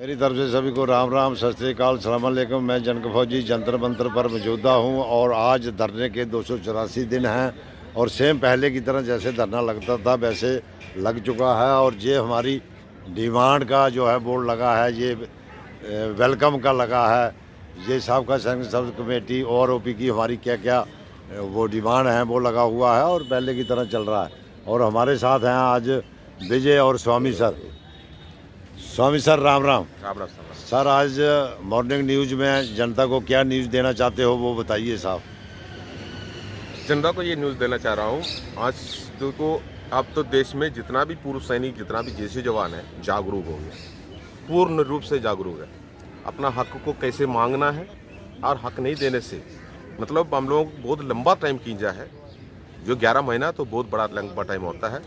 मेरी तरफ से सभी को राम राम, सत श्री अकाल, सलाम अलैकुम। मैं जनक फौजी जंतर मंतर पर मौजूदा हूँ और आज धरने के 284 दिन हैं और सेम पहले की तरह जैसे धरना लगता था वैसे लग चुका है। और ये हमारी डिमांड का जो है बोर्ड लगा है, ये वेलकम का लगा है, ये साबका संघ सब कमेटी और ओपी की हमारी क्या क्या वो डिमांड है वो लगा हुआ है और पहले की तरह चल रहा है। और हमारे साथ हैं आज विजय और स्वामी सर। स्वामी सर राम राम। राम राम सर, आज मॉर्निंग न्यूज़ में जनता को क्या न्यूज़ देना चाहते हो वो बताइए साहब। जनता को ये न्यूज़ देना चाह रहा हूँ। आज देखो, अब तो देश में जितना भी पूर्व सैनिक, जितना भी जैसे जवान है, जागरूक हो गए, पूर्ण रूप से जागरूक है। अपना हक को कैसे मांगना है और हक नहीं देने से मतलब हम लोग बहुत लंबा टाइम खींचा है। जो 11 महीना तो बहुत बड़ा लंबा टाइम होता है,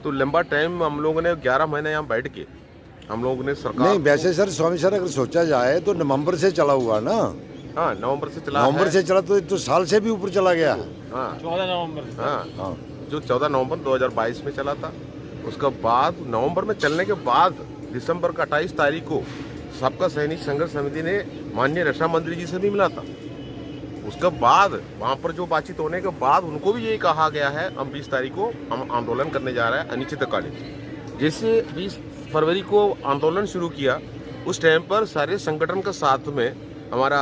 तो लंबा टाइम हम लोगों ने 11 महीने यहाँ बैठ के हम लोगों ने सरकार नहीं, वैसे सर स्वामी सर अगर सोचा जाए तो नवंबर से चला हुआ ना। हाँ, नवंबर से चला, नवंबर से चला तो साल से भी ऊपर चला गया। हाँ, 14 नवंबर। हाँ, जो 14 नवंबर 2022 में चला था। उसके बाद नवंबर में चलने के बाद दिसंबर का 28 तारीख को सबका सैनिक संघर्ष समिति ने माननीय रक्षा मंत्री जी से भी मिला था। उसके बाद वहाँ पर जो बातचीत होने के बाद उनको भी यही कहा गया है, हम 20 तारीख को हम आंदोलन करने जा रहे हैं अनिश्चितकालीन। जैसे 20 फरवरी को आंदोलन शुरू किया, उस टाइम पर सारे संगठन के साथ में हमारा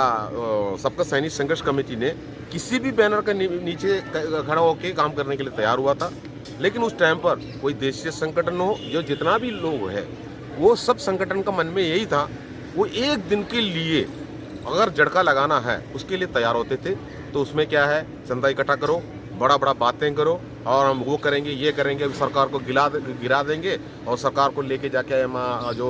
सबका सैनिक संघर्ष कमेटी ने किसी भी बैनर के नीचे खड़ा होकर काम करने के लिए तैयार हुआ था। लेकिन उस टाइम पर कोई देशीय संगठन हो, जो जितना भी लोग है, वो सब संगठन का मन में यही था, वो एक दिन के लिए अगर झटका लगाना है उसके लिए तैयार होते थे। तो उसमें क्या है, चंदा इकट्ठा करो, बड़ा बड़ा बातें करो और हम वो करेंगे, ये करेंगे, सरकार को गिरा देंगे और सरकार को लेके जाके हम जो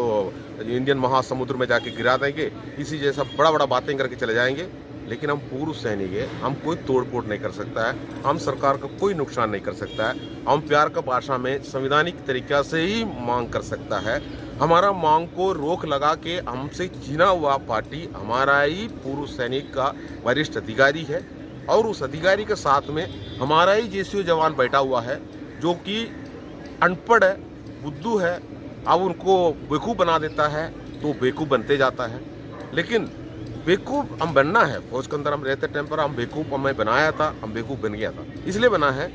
इंडियन महासमुद्र में जाके गिरा देंगे, इसी जैसा बड़ा बड़ा बातें करके चले जाएंगे। लेकिन हम पूर्व सैनिक है, हम कोई तोड़-फोड़ नहीं कर सकता है, हम सरकार का कोई नुकसान नहीं कर सकता है। हम प्यार का भाषा में संवैधानिक तरीक़ा से ही मांग कर सकता है। हमारा मांग को रोक लगा के हमसे चुना हुआ पार्टी हमारा ही पूर्व सैनिक का वरिष्ठ अधिकारी है और उस अधिकारी के साथ में हमारा ही जेसीओ जवान बैठा हुआ है, जो कि अनपढ़ है, बुद्धू है। अब उनको बेवकूफ़ बना देता है तो बेवकूफ़ बनते जाता है। लेकिन बेवकूफ़ हम बनना है, फौज के अंदर हम रहते टाइम पर हम बेवकूफ़ हमें बनाया था, हम बेवकूफ़ बन गया था। इसलिए बना है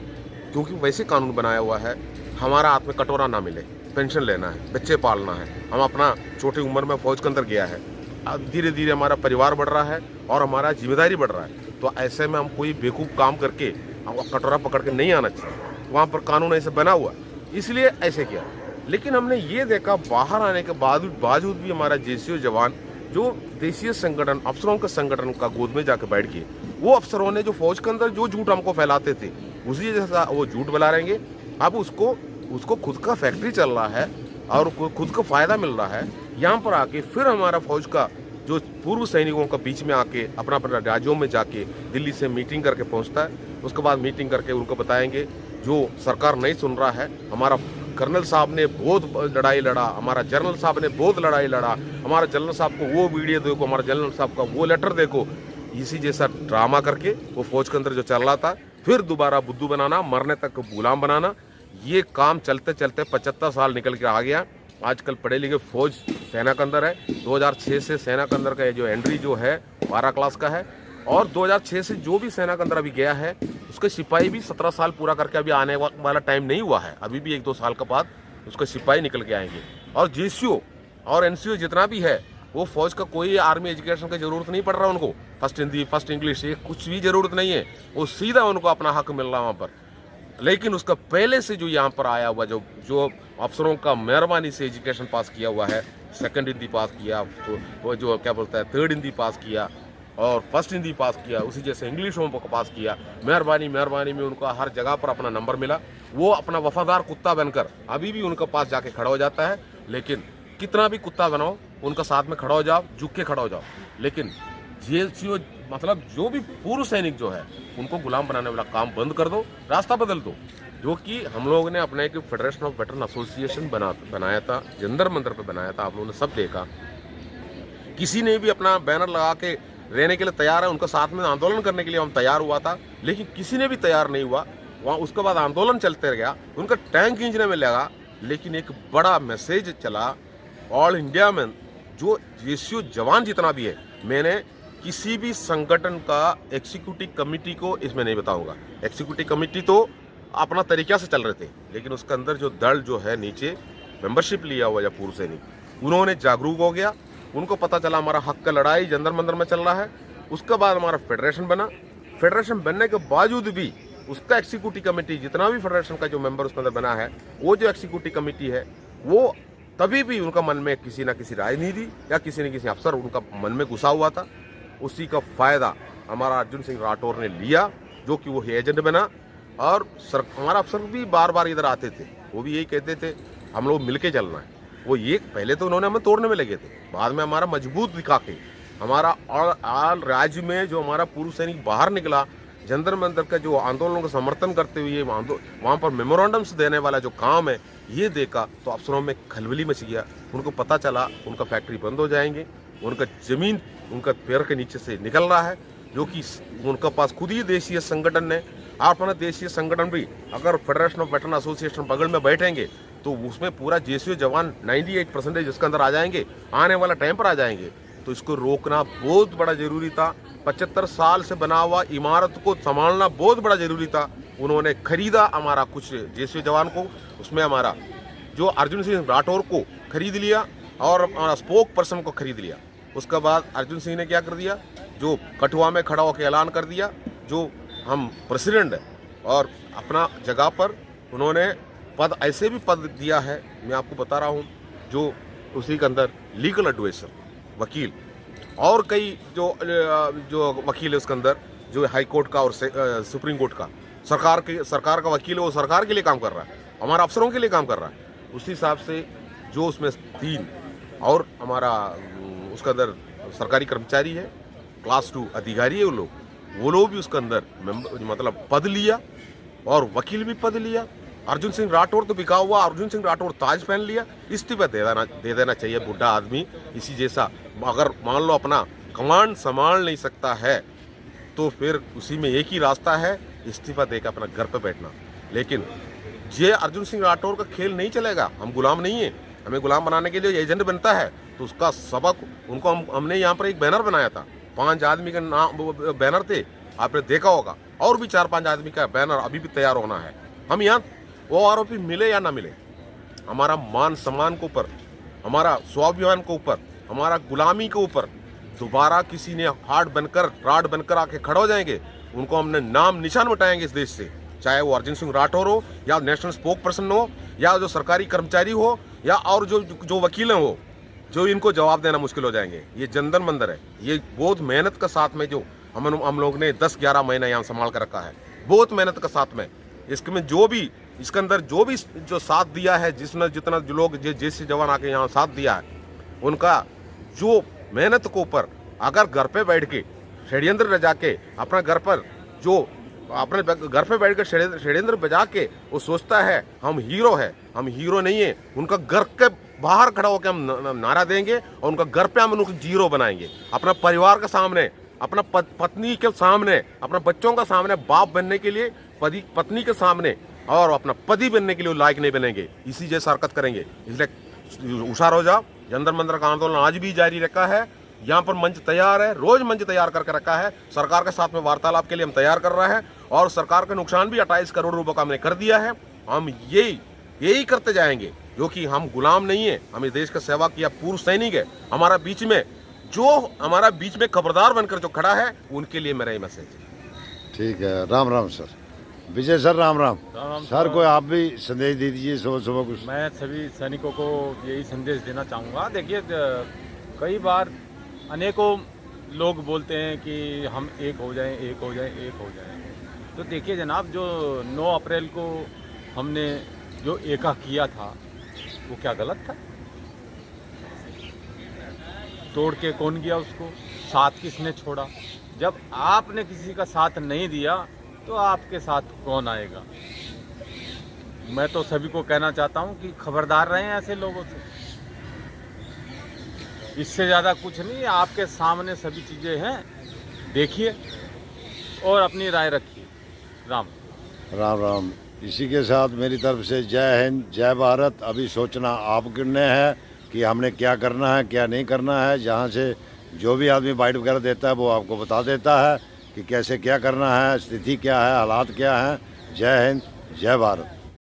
क्योंकि वैसे कानून बनाया हुआ है, हमारा हाथ में कटोरा ना मिले, पेंशन लेना है, बच्चे पालना है। हम अपना छोटी उम्र में फौज के अंदर गया है, अब धीरे धीरे हमारा परिवार बढ़ रहा है और हमारा जिम्मेदारी बढ़ रहा है। तो ऐसे में हम कोई बेवकूफ़ काम करके कटोरा पकड़ के नहीं आना चाहिए। वहाँ पर कानून ऐसे बना हुआ, इसलिए ऐसे किया। लेकिन हमने ये देखा, बाहर आने के बावजूद भी हमारा जेसीओ जवान जो देशीय संगठन, अफसरों के संगठन का गोद में जाकर बैठ के, वो अफसरों ने जो फौज के अंदर जो झूठ हमको फैलाते थे उसी जैसा वो झूठ फैला रहेंगे। अब उसको खुद का फैक्ट्री चल रहा है और खुद को फ़ायदा मिल रहा है। यहाँ पर आके फिर हमारा फौज का जो पूर्व सैनिकों का बीच में आके अपना अपना राज्यों में जाके दिल्ली से मीटिंग करके पहुँचता है। उसके बाद मीटिंग करके उनको बताएंगे जो सरकार नहीं सुन रहा है, हमारा कर्नल साहब ने बहुत लड़ाई लड़ा, हमारा जनरल साहब ने बहुत लड़ाई लड़ा, हमारा जनरल साहब को वो वीडियो देखो, हमारा जनरल साहब का वो लेटर देखो। इसी जैसा ड्रामा करके वो फौज के अंदर जो चल रहा था, फिर दोबारा बुद्धू बनाना, मरने तक गुलाम बनाना, ये काम चलते चलते 75 साल निकल के आ गया। आजकल पढ़े लिखे फौज सेना के अंदर है। 2006 से सेना के अंदर का जो एंट्री जो है 12 क्लास का है और 2006 से जो भी सेना के अंदर अभी गया है उसके सिपाही भी 17 साल पूरा करके अभी आने वाला टाइम नहीं हुआ है, अभी भी 1-2 साल के बाद उसके सिपाही निकल के आएंगे। और जेसीओ और एनसीओ जितना भी है, वो फौज का कोई आर्मी एजुकेशन की जरूरत नहीं पड़ रहा उनको, फर्स्ट हिंदी फर्स्ट इंग्लिश ये कुछ भी जरूरत नहीं है, वो सीधा उनको अपना हक मिल रहा है वहाँ पर। लेकिन उसका पहले से जो यहाँ पर आया हुआ जो अफसरों का मेहरबानी से एजुकेशन पास किया हुआ है, सेकंड हिंदी पास किया, तो वो जो क्या बोलता है थर्ड हिंदी पास किया और फर्स्ट हिंदी पास किया, उसी जैसे इंग्लिश होम पास किया, मेहरबानी में उनको हर जगह पर अपना नंबर मिला। वो अपना वफादार कुत्ता बनकर अभी भी उनके पास जाके खड़ा हो जाता है। लेकिन कितना भी कुत्ता बनाओ, उनका साथ में खड़ा हो जाओ, झुक के खड़ा हो जाओ। लेकिन जेसीओ मतलब जो भी पूर्व सैनिक जो है उनको गुलाम बनाने वाला काम बंद कर दो, रास्ता बदल दो। जो कि हम लोगों ने अपने एक फेडरेशन ऑफ वेटरन एसोसिएशन बनाया था, जंतर मंतर पे बनाया था, आप लोगों ने सब देखा। किसी ने भी अपना बैनर लगा के रहने के लिए तैयार है, उनका साथ में आंदोलन करने के लिए हम तैयार हुआ था, लेकिन किसी ने भी तैयार नहीं हुआ। वहाँ उसके बाद आंदोलन चलते गया, उनका टैंक खींचने में लगा। लेकिन एक बड़ा मैसेज चला ऑल इंडिया में, जो जेसीओ जवान जितना भी है, मैंने किसी भी संगठन का एग्जीक्यूटिव कमेटी को इसमें नहीं बताऊंगा। एग्जीक्यूटिव कमेटी तो अपना तरीका से चल रहे थे, लेकिन उसके अंदर जो दल जो है नीचे मेंबरशिप लिया हुआ या पूर्व सैनिक, उन्होंने जागरूक हो गया, उनको पता चला हमारा हक का लड़ाई जंतर मंतर में चल रहा है। उसके बाद हमारा फेडरेशन बना। फेडरेशन बनने के बावजूद भी उसका एग्जीक्यूटिव कमेटी, जितना भी फेडरेशन का जो मेंबर उसके अंदर बना है, वो जो एग्जीक्यूटिव कमेटी है, वो तभी भी उनका मन में किसी ना किसी राजनीति या किसी न किसी अफसर उनका मन में घुसा हुआ था। उसी का फायदा हमारा अर्जुन सिंह राठौर ने लिया, जो कि वो एजेंट बना। और हमारा अफसर भी बार बार इधर आते थे, वो भी यही कहते थे हम लोग मिलके चलना है। वो ये पहले तो उन्होंने हमें तोड़ने में लगे थे, बाद में हमारा मजबूत दिखा के हमारा और राज्य में जो हमारा पूर्व सैनिक बाहर निकला, जंतर मंतर का जो आंदोलनों का समर्थन करते हुए वहाँ पर मेमोरेंडम्स देने वाला जो काम है, ये देखा तो अफसरों में खलबली मच गया। उनको पता चला उनका फैक्ट्री बंद हो जाएंगे, उनका जमीन उनका पैर के नीचे से निकल रहा है, जो कि उनका पास खुद ही देशीय संगठन ने, अपना देशीय संगठन भी अगर फेडरेशन ऑफ वेटरन एसोसिएशन बगल में बैठेंगे तो उसमें पूरा जेसीओ जवान 98% इसके अंदर आ जाएंगे, आने वाला टाइम पर आ जाएंगे। तो इसको रोकना बहुत बड़ा जरूरी था। 75 साल से बना हुआ इमारत को संभालना बहुत बड़ा जरूरी था। उन्होंने खरीदा हमारा कुछ जेसीओ जवान को, उसमें हमारा जो अर्जुन सिंह राठौर को खरीद लिया और हमारा स्पोक पर्सन को खरीद लिया। उसके बाद अर्जुन सिंह ने क्या कर दिया, जो कठुआ में खड़ा होकर ऐलान कर दिया जो हम प्रेसिडेंट है, और अपना जगह पर उन्होंने पद ऐसे भी पद दिया है, मैं आपको बता रहा हूँ, जो उसी के अंदर लीगल एडवाइजर, वकील, और कई जो वकील है उसके अंदर, जो हाई कोर्ट का और सुप्रीम कोर्ट का, सरकार का वकील है, वो सरकार के लिए काम कर रहा है, हमारा अफसरों के लिए काम कर रहा है। उसी हिसाब से जो उसमें 3 और हमारा उसके अंदर सरकारी कर्मचारी है, क्लास 2 अधिकारी है, वो लोग भी उसके अंदर मतलब पद लिया और वकील भी पद लिया। अर्जुन सिंह राठौर तो बिका हुआ, अर्जुन सिंह राठौर ताज पहन लिया। इस्तीफा दे देना चाहिए बुढ़ा आदमी इसी जैसा। अगर मान लो अपना कमांड संभाल नहीं सकता है तो फिर उसी में एक ही रास्ता है, इस्तीफा देकर अपना घर पे बैठना। लेकिन ये अर्जुन सिंह राठौर का खेल नहीं चलेगा। हम गुलाम नहीं है, हमें गुलाम बनाने के लिए एजेंट बनता है, तो उसका सबक उनको हमने यहाँ पर एक बैनर बनाया था, 5 आदमी का नाम बैनर थे, आपने देखा होगा, और भी 4-5 आदमी का बैनर अभी भी तैयार होना है। हम यहाँ वो आरोपी मिले या ना मिले, हमारा मान सम्मान के ऊपर, हमारा स्वाभिमान के ऊपर, हमारा गुलामी के ऊपर दोबारा किसी ने हार्ड बनकर राड बनकर आके खड़े हो जाएंगे, उनको हमने नाम निशान मिटाएंगे इस देश से। चाहे वो अर्जुन सिंह राठौर हो, या नेशनल स्पोक पर्सन हो, या जो सरकारी कर्मचारी हो, या और जो वकील हो, जो इनको जवाब देना मुश्किल हो जाएंगे। ये जंतर मंतर है, ये बहुत मेहनत के साथ में जो हम लोग ने 10-11 महीने यहाँ संभाल कर रखा है, बहुत मेहनत के साथ में। इसमें इसके अंदर जो साथ दिया है, जितना जो लोग जैसे जवान आके यहाँ साथ दिया है, उनका जो मेहनत के ऊपर अगर घर पे बैठ के षड्यंत्र बजा के अपना घर पर बैठ कर षड्यंत्र बजा के वो सोचता है हम हीरो है, हम हीरो नहीं है। उनका घर के बाहर खड़ा होकर हम नारा देंगे और उनका घर पे हम उनको जीरो बनाएंगे। अपना परिवार के सामने, अपना पत्नी के सामने, अपना बच्चों का सामने बाप बनने के लिए, पत्नी के सामने और अपना पति बनने के लिए लायक नहीं बनेंगे, इसी जैसा हरकत करेंगे। इसलिए हुशार हो जाओ। जंतर मंतर का आंदोलन आज भी जारी रखा है, यहाँ पर मंच तैयार है, रोज मंच तैयार करके रखा है। सरकार के साथ में वार्तालाप के लिए हम तैयार कर रहे हैं, और सरकार का नुकसान भी 28 करोड़ रुपए का हमने कर दिया है। हम यही करते जाएंगे, जो कि हम गुलाम नहीं है, हम इस देश का सेवा किया पूर्व सैनिक है। हमारा बीच में खबरदार बनकर जो खड़ा है, उनके लिए मेरा ये मैसेज है। ठीक है, राम राम सर। विजय सर, राम राम। सर कोई आप भी संदेश दे दीजिए सुबह कुछ। मैं सभी सैनिकों को यही संदेश देना चाहूँगा। देखिए, कई बार अनेकों लोग बोलते हैं कि हम एक हो जाएं, एक हो जाएं, एक हो जाएं। तो देखिए जनाब, जो 9 अप्रैल को हमने जो एका किया था, वो क्या गलत था? तोड़ के कौन गया उसको? साथ किसने छोड़ा? जब आपने किसी का साथ नहीं दिया तो आपके साथ कौन आएगा? मैं तो सभी को कहना चाहता हूं कि खबरदार रहें ऐसे लोगों से। इससे ज़्यादा कुछ नहीं, आपके सामने सभी चीज़ें हैं, देखिए और अपनी राय रखिए। राम राम। इसी के साथ मेरी तरफ से जय हिंद, जय भारत। अभी सोचना आपने है कि हमने क्या करना है क्या नहीं करना है। जहाँ से जो भी आदमी बाइट वगैरह देता है वो आपको बता देता है कि कैसे क्या करना है, स्थिति क्या है, हालात क्या हैं। जय हिंद, जय भारत।